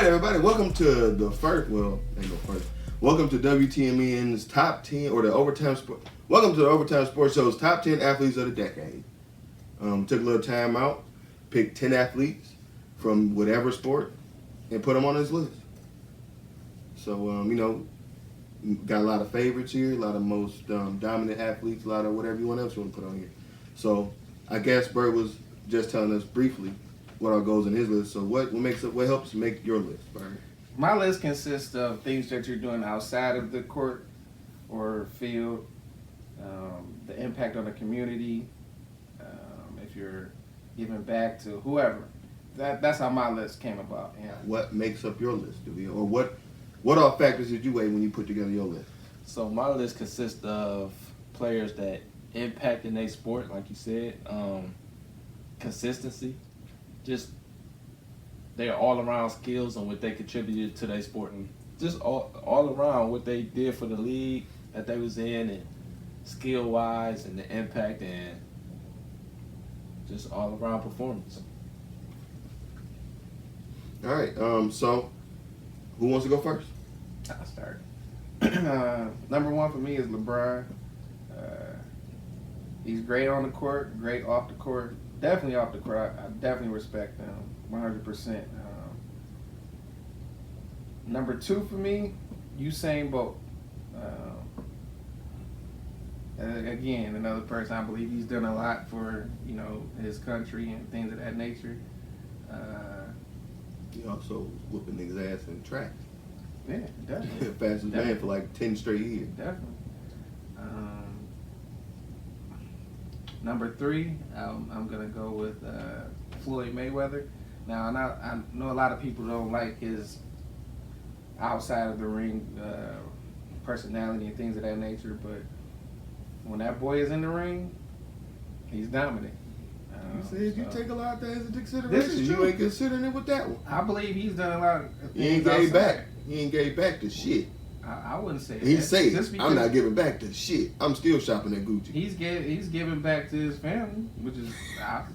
right, everybody, welcome to the first. Well, ain't no first. Welcome to WTMN's top 10 or the overtime sport. Welcome to the Overtime Sports Show's top 10 athletes of the decade. Took a little time out, picked 10 athletes from whatever sport, and put them on this list. So got a lot of favorites here, a lot of most dominant athletes, a lot of whatever else you want to put on here. So I guess Bert was just telling us briefly what all goes in his list. So what helps make your list, Bert? My list consists of things that you're doing outside of the court or field, the impact on the community, if you're giving back to whoever. That's how my list came about. Yeah. What makes up your list, Davia? Or what all factors did you weigh when you put together your list? So my list consists of players that impact in their sport, like you said, consistency, just their all-around skills and what they contributed to their sport, and just all around what they did for the league that they was in, and skill-wise, and the impact, and just all-around performance. All right. So who wants to go first? I'll start. Number one for me is LeBron. He's great on the court, great off the court. Definitely off the court. I definitely respect him 100%. Number two for me, Usain Bolt. Again, another person. I believe he's done a lot for his country and things of that nature. He also whooping niggas' ass in track. Yeah, definitely. Fastest man for like 10 straight years. Definitely. Number three, I'm gonna go with Floyd Mayweather. Now, I know a lot of people don't like his outside of the ring personality and things of that nature, but when that boy is in the ring, he's dominant. You said you take a lot of things into consideration. This is true. You ain't considering it with that one. I believe he's done a lot of things. He ain't gave back. He ain't gave back the shit. I wouldn't say that. He say, Just I'm not giving back the shit. I'm still shopping at Gucci. He's giving back to his family, which is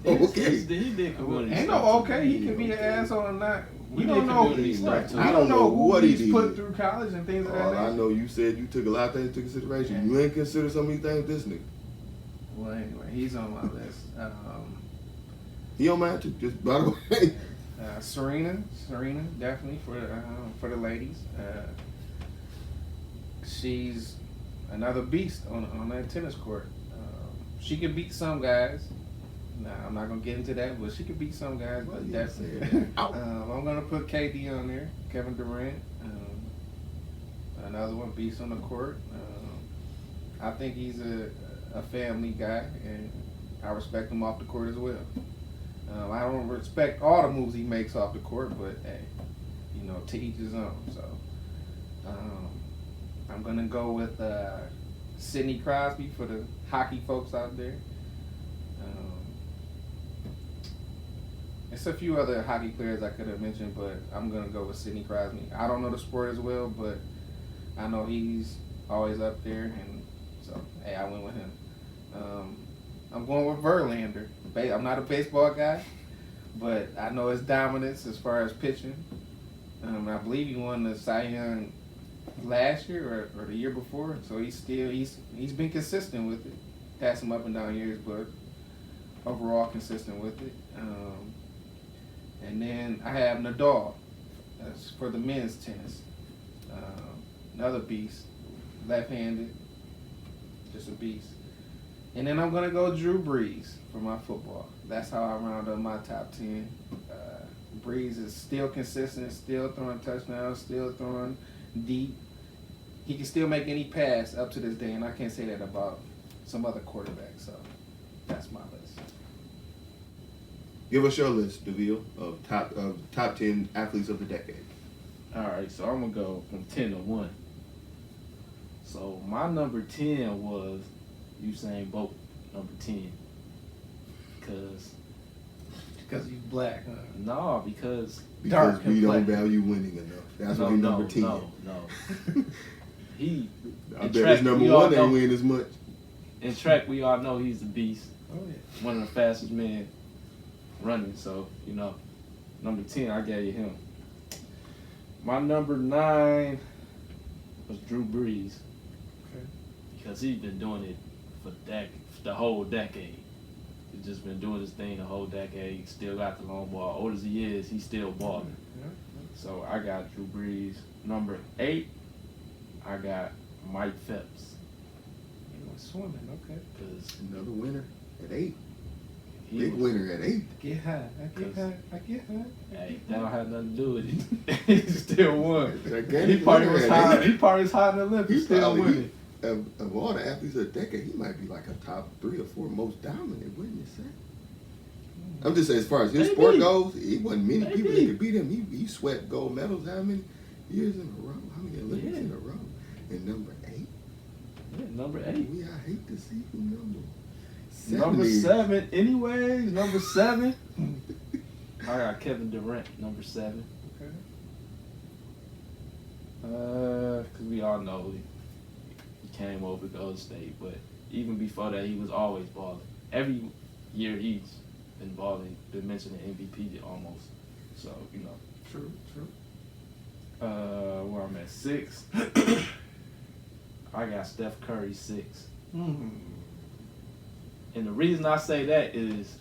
okay. He did community ain't stuff. no okay. He can be an asshole or not. We don't know. community stuff, too. I don't know what who he he's put did. through college and things of that All nature. I know, you said you took a lot of things into consideration. Yeah. You ain't consider some of these things with this nigga. Well, anyway, he's on my list. He on mine too, just by the way. Serena, definitely for the ladies. She's another beast on that tennis court. She could beat some guys. Nah, I'm not gonna get into that, but she could beat some guys. Well, But yeah, definitely, I'm gonna put KD on there, Kevin Durant. Another one, beast on the court. I think he's a family guy, and I respect him off the court as well. I don't respect all the moves he makes off the court, but hey, to each his own. So I'm gonna go with Sidney Crosby for the hockey folks out there. There's a few other hockey players I could have mentioned, but I'm gonna go with Sidney Crosby. I don't know the sport as well, but I know he's always up there, and so hey, I went with him. I'm going with Verlander. I'm not a baseball guy, but I know his dominance as far as pitching. I believe he won the Cy Young last year or the year before, so he's been consistent with it. Had some up and down years, but overall consistent with it. And then I have Nadal. That's for the men's tennis. Another beast, left-handed, just a beast. And then I'm gonna go Drew Brees for my football. That's how I round up my top 10. Brees is still consistent, still throwing touchdowns, still throwing deep. He can still make any pass up to this day, and I can't say that about some other quarterbacks. So that's my list. Give us your list, DeVille, of top 10 athletes of the decade. All right, so I'm gonna go from 10 to 1. So my number 10 was Usain Bolt, number 10, Because he's black, huh? No, because Because we don't complexion. value winning enough. That's why he's number 10. No. He. I in bet track, his number we all one know- ain't win as much. In track, we all know he's the beast. Oh yeah. One of the fastest men running. So, number 10, I gave you him. My number 9 was Drew Brees. Okay. Because he's been doing it for the whole decade. He's just been doing his thing the whole decade. Still got the long ball. Old as he is, he's still balling. Yeah. So I got Drew Brees. Number 8, I got Mike Phelps. He was swimming, okay. Because Another winner at 8. he Big was, winner at 8. I get high. I get high. I get high. Hey, that don't have nothing to do with it. He still won. Gigantic He probably winner was at high. 8. He probably was high in the Olympics. He Still probably- winning. Of all the athletes of the decade, he might be like a top 3 or 4 most dominant, wouldn't you say? I'm just saying, as far as his Maybe. sport goes, it wasn't many people that Maybe. could beat him. He swept gold medals how many years in a row? How many Olympics Yeah. in a row? And number 8? Yeah, number 8. I hate to see who number 7 Number is. 7, anyways. Number 7. I got Kevin Durant, number 7. Okay. Because we all know he came over Golden State, but even before that, he was always balling. Every year he's been balling, been mentioned the MVP almost. So, you know. True. Where I'm at 6. I got Steph Curry 6. Mm. And the reason I say that is,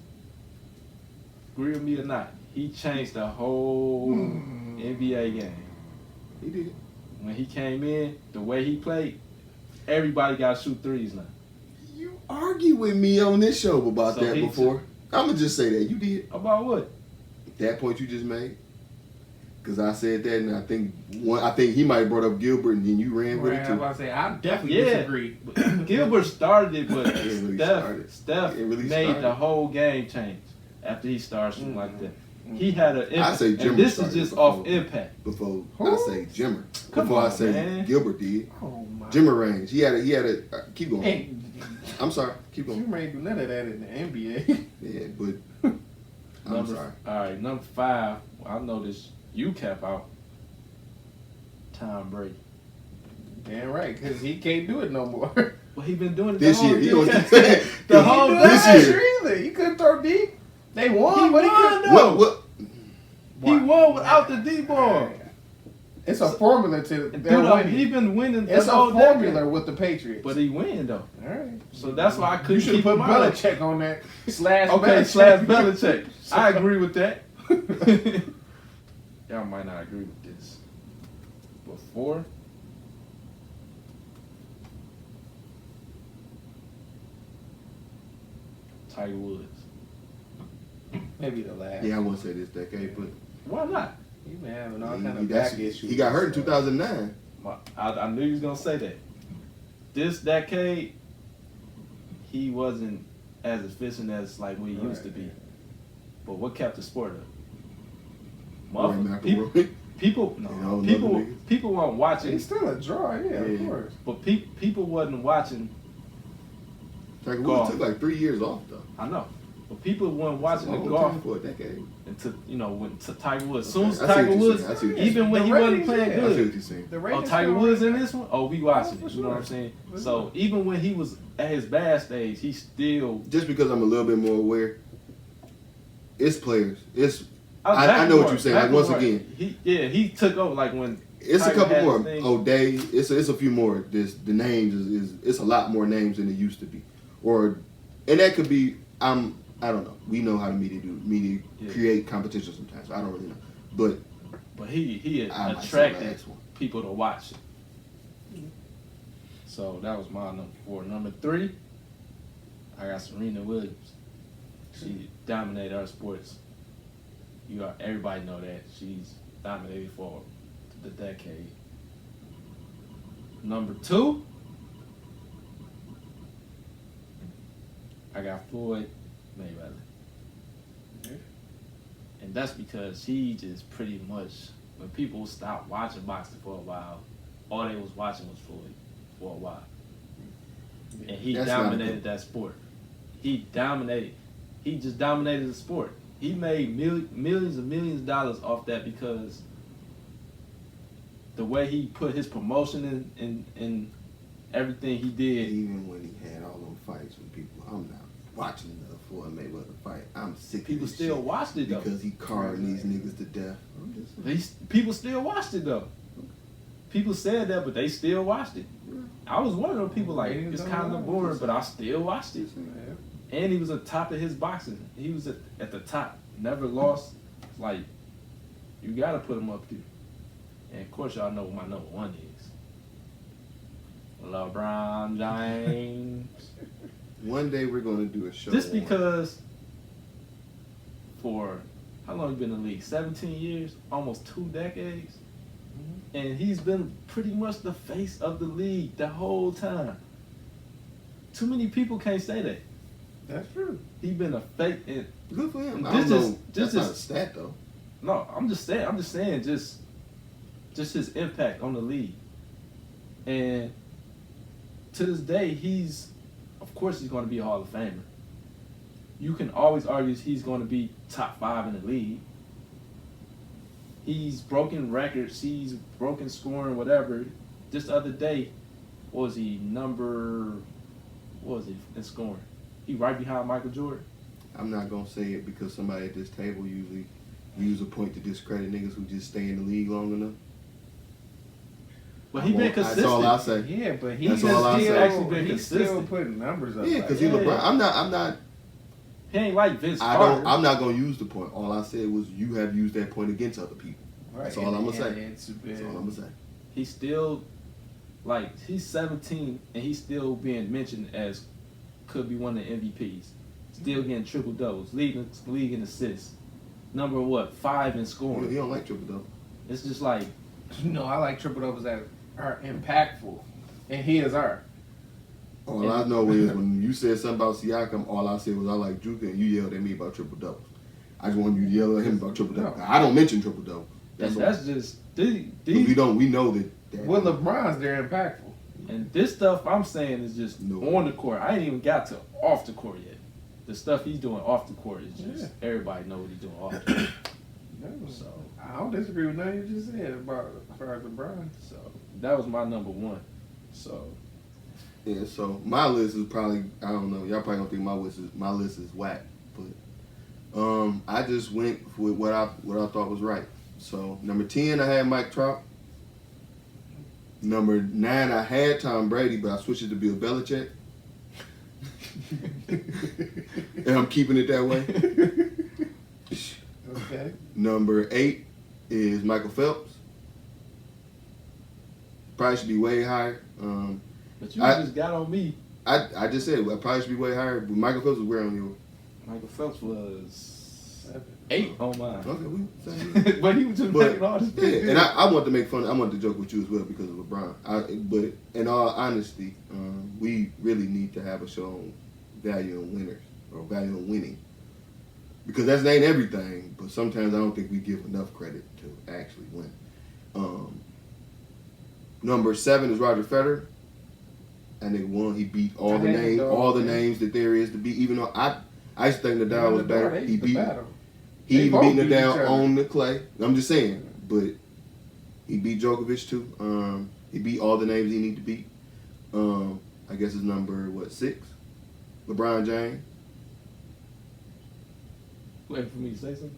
agree with me or not, he changed the whole NBA game. He did. When he came in, the way he played, everybody got to shoot threes now. You argue with me on this show about So that he before. I'm going to just say that. You did. About what? That point you just made. Because I said that, and I think he might have brought up Gilbert, and then you ran with it I was too. about to say, I definitely Yeah. disagree. Gilbert started it, but It really started. Steph It really made started. the whole game change after he started shooting like that. Mm. He had an impact. I say Jimmer and this is started just before. off impact. Before I Who? say Jimmer. Come Before I on, say man. Gilbert did. Oh my. Jimmer range. He had a keep going. Hey, I'm sorry. Keep you going. may do none of that in the NBA. Yeah, but I'm sorry. All right, number 5. I know this. You kept out Tom Brady. Damn right, because he can't do it no more. Well, he been doing it This the whole year, you know what year. I'm saying? The He whole didn't do this it last year. either. He couldn't throw deep. They won, He but he won, couldn't. though. What? He won without the D ball. It's a formula to their Dude, winning. he been winning. It's the a whole formula decade. with the Patriots. But he win though. All right. So that's why I You couldn't should have keep put him out. Belichick on that. Slash Okay, Belichick. slash Belichick. I agree with that. Y'all might not agree with this. But 4. Tiger Woods. Maybe the last. Yeah, I won't say this decade, but Why not? He been having all kind he, of back issues. he got hurt in so. 2009. I knew he was gonna say that. This decade, he wasn't as efficient as like what he used to be. But what kept the sport up? Roy People, McIlroy. people, You know, no, another people, nigga. people weren't watching. He's still a draw, yeah, Yeah. of course. But people wasn't watching. Tiger Golf. Woods took like 3 years off though. I know, but people weren't watching the Long golf time for a decade. until when Tiger Woods. As soon as Okay, I see Tiger what you're Woods, saying. I see what you're even when The he wasn't ratings, playing yeah. I see good. what you're saying. The Oh, ratings Tiger still Woods right in there. this one? Oh, we watching for it. You know what I'm sure. saying? For So sure. even when he was at his bad stage, he still. Just because I'm a little bit more aware, it's players. It's I know what you're saying. Like, once again, he took over like when. it's Tiger a couple had more. his thing. O'Day. It's a few more. The names is it's a lot more names than it used to be, and that could be. I don't know. We know how the media do. Media Yeah. create competition sometimes. I don't really know, But he I might say attracted last one. people to watch it. So that was my number 4. Number 3, I got Serena Williams. She dominated our sports. Everybody know that. She's dominated for the decade. Number 2, I got Floyd Mayweather. And that's because he just pretty much, when people stopped watching boxing for a while, all they was watching was Floyd for a while. And he That's not dominated good. that sport. He just dominated the sport. He made millions and millions of dollars off that because the way he put his promotion in everything he did. even when he had all them fights with people, I'm not watching the Floyd Mayweather fight. I'm sick. People of this still shit watched it though. because he carving these niggas to death. I'm just saying. People still watched it though. People said that, but they still watched it. I was one of those people like it's kind of boring, but I still watched it. And he was at the top of his boxing. He was at the top, never lost. Like you gotta put him up there. And of course, y'all know what my number one is. LeBron James. One day we're gonna do a show. Just because for how long you been in the league? 17 years, almost 2 decades. And he's been pretty much the face of the league the whole time. Too many people can't say that. That's true. He's been a fake. And Good for him. I This don't is- know. this That's not a is- stat though. no, I'm just saying, just his impact on the league. And to this day, of course, he's going to be a Hall of Famer. You can always argue he's going to be top 5 in the league. He's broken records. He's broken scoring, whatever. Just the other day, what was he in scoring? He right behind Michael Jordan. I'm not gonna say it because somebody at this table usually use a point to discredit niggas who just stay in the league long enough. But he been consistent. That's all I say. Yeah, but That's all I say. Actually been he's still consistent. putting numbers up. Yeah, because he Yeah. LeBron. I'm not. He ain't like Vince I Carter. don't. I'm not gonna use the point. All I said was you have used that point against other people. Right. That's all I'm gonna say. It's That's been, all I'm gonna say. He's still, like, he's 17 and he's still being mentioned as could be one of the MVPs. Still getting triple doubles, leading the league in assists. Number 5 in You scoring. don't like triple double. It's just like, No, I like triple doubles that are impactful, and his are. All I know is when you said something about Siakam, all I said was I like Juka, and you yelled at me about triple doubles. I just wanted you to yell at him about triple doubles. No. I don't mention triple double. that's just, We know that. With LeBron's, they're impactful. and this stuff I'm saying is just No. on the court. I ain't even got to off the court yet. The stuff he's doing off the court is just, everybody know what he's doing off the court. No, So, I don't disagree with nothing you just said about as far as LeBron. so that was my number 1. So, Yeah, so my list is probably, I don't know, y'all probably don't think my list is whack, but I just went with what I thought was right. So number 10 I had Mike Trout. Number 9 I had Tom Brady, but I switched it to Bill Belichick. And I'm keeping it that way. Okay. Number 8 is Michael Phelps. Probably should be way higher. but you I- just got on me. I just said I probably should be way higher, but Michael Phelps was where on yours? Michael Phelps was 8 on mine. Okay, we same. But he was just But making all this yeah, big and I want to make fun. I want to joke with you as well because of LeBron. But in all honesty, we really need to have a show on value on winners or value on winning because that ain't everything. But sometimes I don't think we give enough credit to actually win. Number 7 is Roger Federer. And they won. He beat all the names that there is to beat. Even though I used to think Nadal was better. He beat. He even beat Nadal on the clay. I'm just saying, but he beat Djokovic too. He beat all the names he need to beat. I guess it's number 6, LeBron James. Wait for me to say something?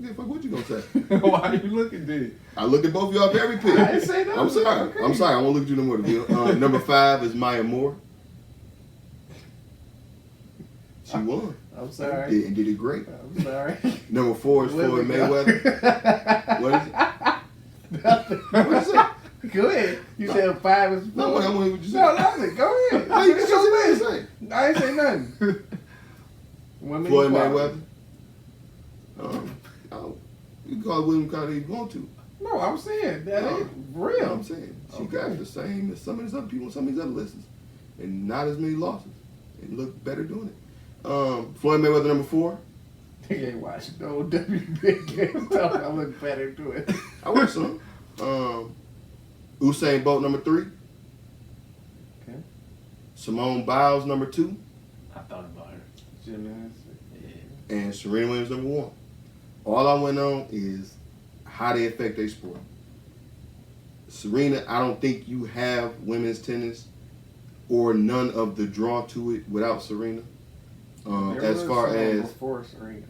Yeah, fuck, what you gonna say? Why are you looking, dude? I look at both of y'all very pick. I didn't say that. I'm sorry. Okay. I'm sorry. I won't look at you no more. Bill. Number 5 is Maya Moore. She won. I'm sorry. And did it great. I'm sorry. Number 4 is Floyd Mayweather. What is it? Nothing. What is it? Go ahead. You said 5 is No, Floyd. I want what you No, said. nothing. Go ahead. No, you Finish can your say list. what you say. I ain't say nothing. Women Floyd equality. Mayweather. You can call it William Carter if you want to. No, I'm saying that No. ain't real. I'm saying she Okay. got the same as some of these other people on some of these other lists, and not as many losses, and look better doing it. Floyd Mayweather number 4. He ain't watching no WBA games. I look better to it. I watched some. Usain Bolt number 3. Okay. Simone Biles number 2, I thought about her. Gymnastics. Yeah. and Serena Williams number 1. All I went on is how they affect their sport. Serena, I don't think you have women's tennis or none of the draw to it without Serena. There As was far someone as before Serena.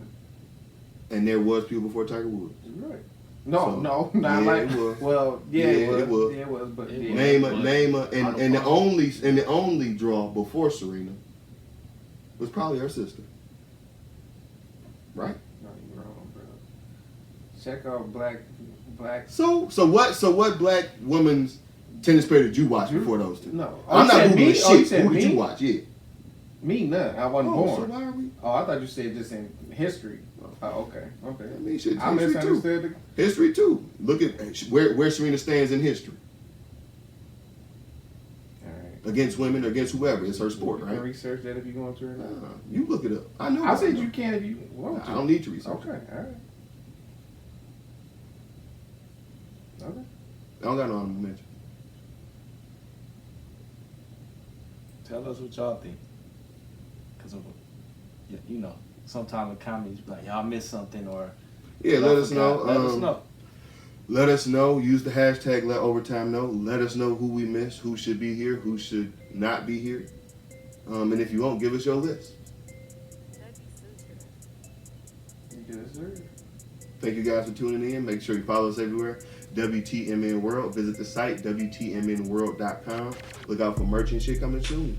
and there was people before Tiger Woods. You're right. No, So, no, not yeah, like. it was. Well, yeah, Yeah, it it was. was. Yeah, it was. But It yeah. was. Name a, and the Out of only draw before Serena was probably her sister, right? No, you're wrong, bro. Check out black. So what black women's tennis player did you watch before those two? No, I'm not said googling me? shit. Oh, you said Who did me? you watch? Yeah. Me, none. I wasn't So born. why are we? Oh, I thought you said just in history. Oh, okay. I mean, shit, I history too. misunderstood. History too. Look at where Serena stands in history All right. against women, or against whoever. It's her sport, You can right? research that if you want to. Or not. You look it up. I know. I said know. you can if you want to. I don't need to research. Okay. All right. Okay. I don't got no honorable mention. Tell us what y'all think. Because, you know, sometimes the comments be like, y'all missed something or... Yeah, let us know. Let us know. Let us know. Use the hashtag Let Overtime Know. Let us know who we missed, who should be here, who should not be here. And if you won't, give us your list. Yes, sir. Thank you guys for tuning in. Make sure you follow us everywhere. WTMN World. Visit the site, WTMNworld.com. Look out for merch and shit coming soon.